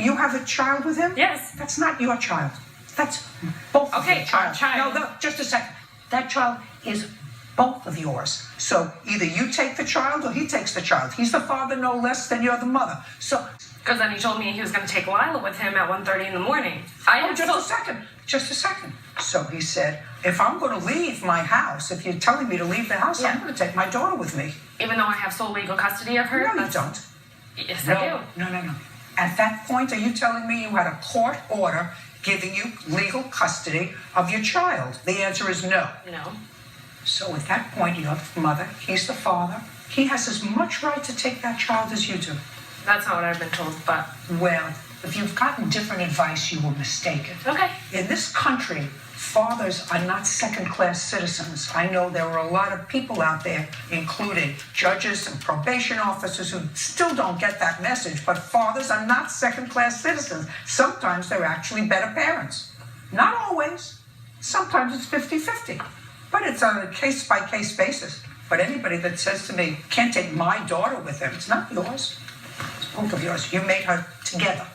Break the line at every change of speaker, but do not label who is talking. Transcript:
You have a child with him?
Yes.
That's not your child. That's both of your
our child.
No, just a second. That child is both of yours. So either you take the child or he takes the child. He's the father no less than you're the mother. So...
Because then he told me he was going to take Lila with him at 1:30 in the morning.
Just a second. So he said, if I'm going to leave my house, if you're telling me to leave the house, I'm going to take my daughter with me.
Even though I have sole legal custody of her?
No, you don't.
Yes, I do.
No. At that point, are you telling me you had a court order giving you legal custody of your child? The answer is no.
No.
So at that point, you're the mother, he's the father. He has as much right to take that child as you do.
That's not what I've been told, but...
Well, if you've gotten different advice, you were mistaken.
Okay.
In this country, fathers are not second-class citizens. I know there are a lot of people out there, including judges and probation officers, who still don't get that message, but fathers are not second-class citizens. Sometimes they're actually better parents. Not always. Sometimes it's 50-50. But it's on a case-by-case basis. But anybody that says to me, can't take my daughter with him, it's not yours. It's both of yours. You made her together.